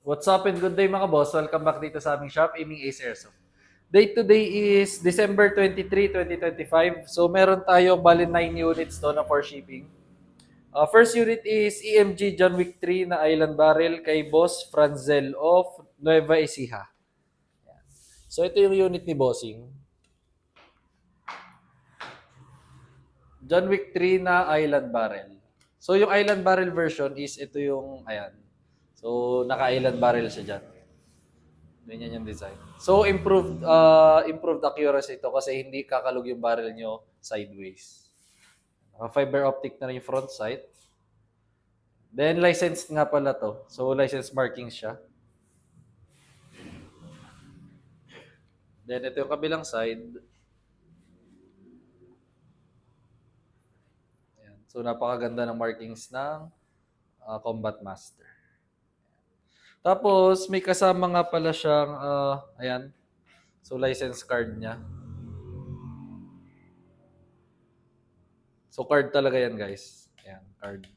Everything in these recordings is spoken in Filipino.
What's up and good day mga boss? Welcome back dito sa aming shop, Aiming Ace Airsoft. Date today is December 23, 2025. So meron tayo bali 9 units to na for shipping. First unit is EMG John Wick 3 na Island Barrel kay Boss Franzel of Nueva Ecija. So ito yung unit ni Bossing. John Wick 3 na Island Barrel. So yung Island Barrel version is ito yung, ayan. So naka-Island Barrel siya dyan. Ganyan yung design. So improved accuracy ito kasi hindi kakalog yung barrel nyo sideways. Fiber optic na rin yung front sight. Then licensed nga pala to. So license markings siya. Then ito yung kabilang side. Ayan. So napakaganda ng markings ng Combat Master. Tapos may kasama nga pala siyang ayan. So license card niya. So card talaga yan guys. Ayan, card.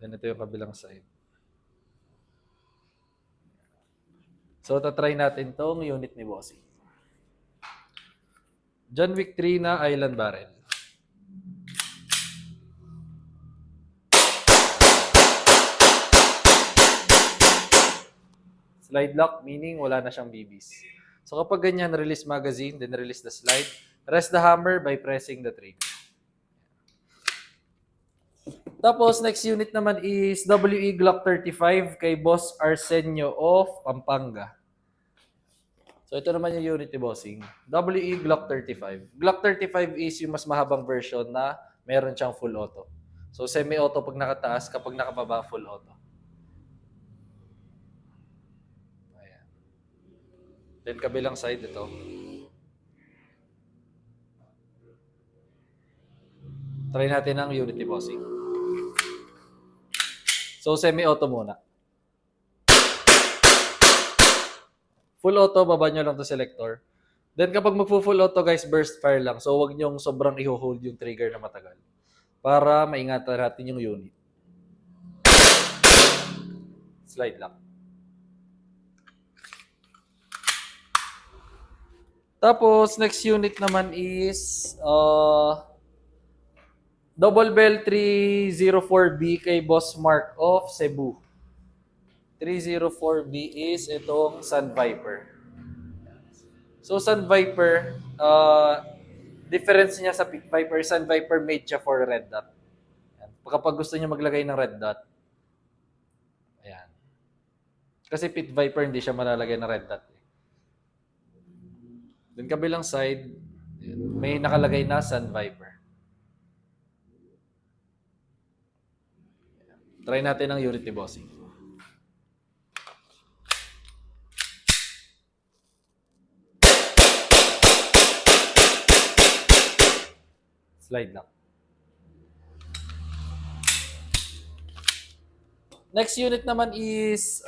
Then ito yung kabilang side. So tatry natin tong unit ni Bossy. John Wick 3 na Island Barrel. Slide lock, meaning wala na siyang BBs. So kapag ganyan, release magazine, then release the slide. Rest the hammer by pressing the trigger. Tapos, next unit naman is WE Glock 35 kay Boss Arsenio of Pampanga. So ito naman yung unit ni Bossing. WE Glock 35. Glock 35 is yung mas mahabang version na meron siyang full auto. So semi-auto pag nakataas, kapag nakababa, full auto. Ayan. Then kabilang side ito. Try natin ang unit ni Bossing. So semi-auto muna. Full auto, baba nyo lang to selector. Then kapag magpo-full auto guys, burst fire lang. So wag nyong sobrang i-hold yung trigger na matagal. Para maingatan natin yung unit. Slide lang. Tapos, next unit naman is Double Bell 304B kay Boss Mark of Cebu. 304B is itong Sun Viper. So, Sun Viper, difference niya sa Pit Viper, Sun Viper made siya for red dot. Ayan. Kapag gusto niyo maglagay ng red dot, ayan. Kasi Pit Viper hindi siya malalagay ng red dot. Then kabilang side, may nakalagay na Sun Viper. Try natin ang unit ni Bossing. Slide lang. Next unit naman is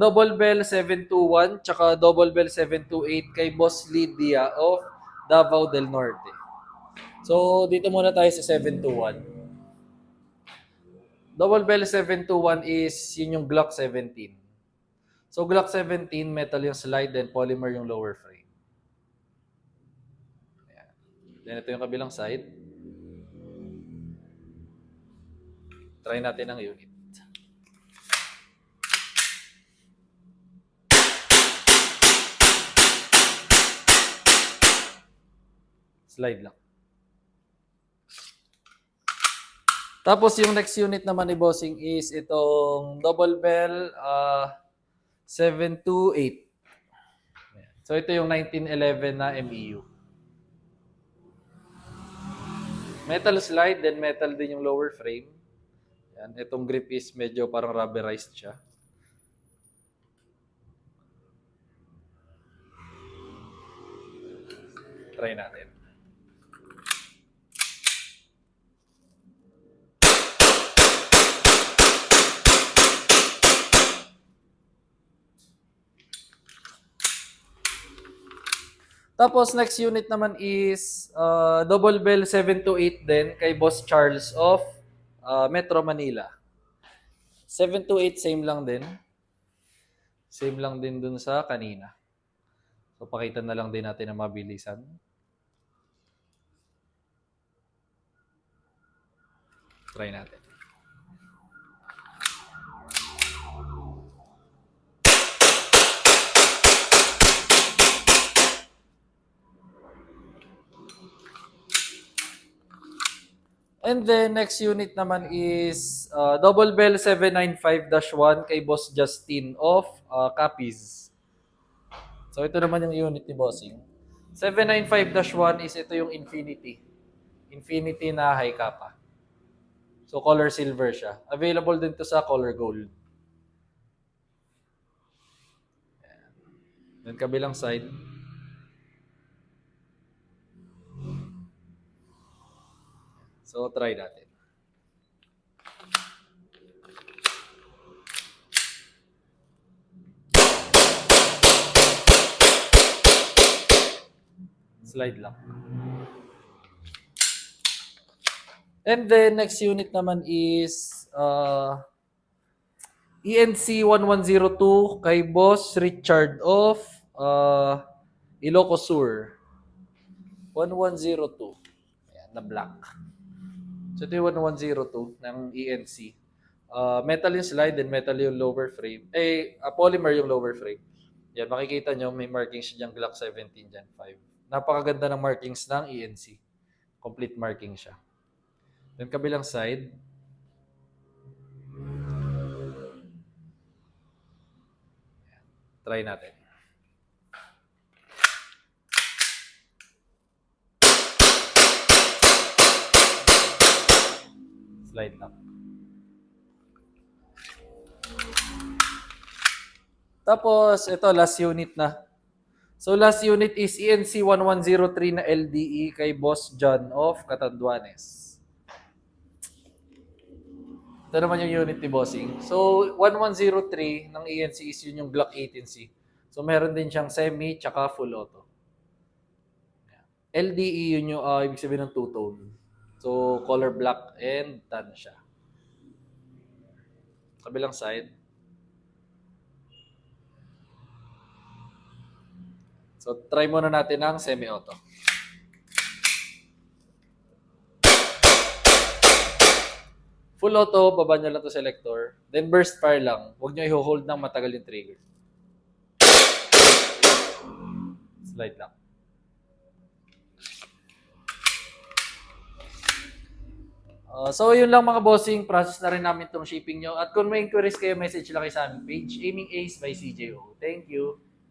Double Bell 721 tsaka Double Bell 728 kay Boss Lydia of Davao del Norte. So, dito muna tayo sa 721. Double Bell 721 is yun yung Glock 17. So, Glock 17, metal yung slide, then polymer yung lower frame. Ayan. Then ito yung kabilang side. Try natin ang unit. Slide lang. Tapos yung next unit naman ni Bossing is itong Double Bell 728. So ito yung 1911 na MEU. Metal slide, then metal din yung lower frame. Yan, itong grip is medyo parang rubberized siya. Try natin. Tapos next unit naman is Double Bell 728 din kay Boss Charles of Metro Manila. 728 same lang din. Same lang din dun sa kanina. So, pakita na lang din natin na mabilisan. Try natin. And then, next unit naman is Double Bell 795-1 kay Boss Justin of Capiz. So, ito naman yung unit ni Bossing. 795-1 is ito yung Infinity. Infinity na high kappa. So, color silver siya. Available din to sa color gold. Then, kabilang side. So, try natin. Slide lang. And then, next unit naman is ENC 1102 kay Boss Richard of Ilocos Sur. 1102. Ayan, na black. So, ito yung 1102 ng ENC. Metal yung slide and metal yung lower frame. Polymer yung lower frame. Yan, makikita nyo may markings dyan Glock 17 dyan, 5. Napakaganda ng markings ng ENC. Complete marking siya. Then kabilang side. Try natin. Slide lang. Tapos, ito, last unit na. So, last unit is ENC 1103 na LDE kay Boss John of Catanduanes. Ito naman yung unit ni Bossing. So, 1103 ng ENC is yun yung Glock 18C. So, meron din siyang semi tsaka full auto. LDE yun yung ibig sabihin ng two-tone. So, color black and tan siya. Kabilang side. So, try muna natin ang semi-auto. Full auto, baba nyo lang to selector. Then burst fire lang. Huwag nyo i-hold ng matagal yung trigger. Slide lang. So, yun lang mga bossing. Process na rin namin itong shipping nyo. At kung may inquiries kayo, message lang kayo sa aming page. Aiming Ace by CJO. Thank you.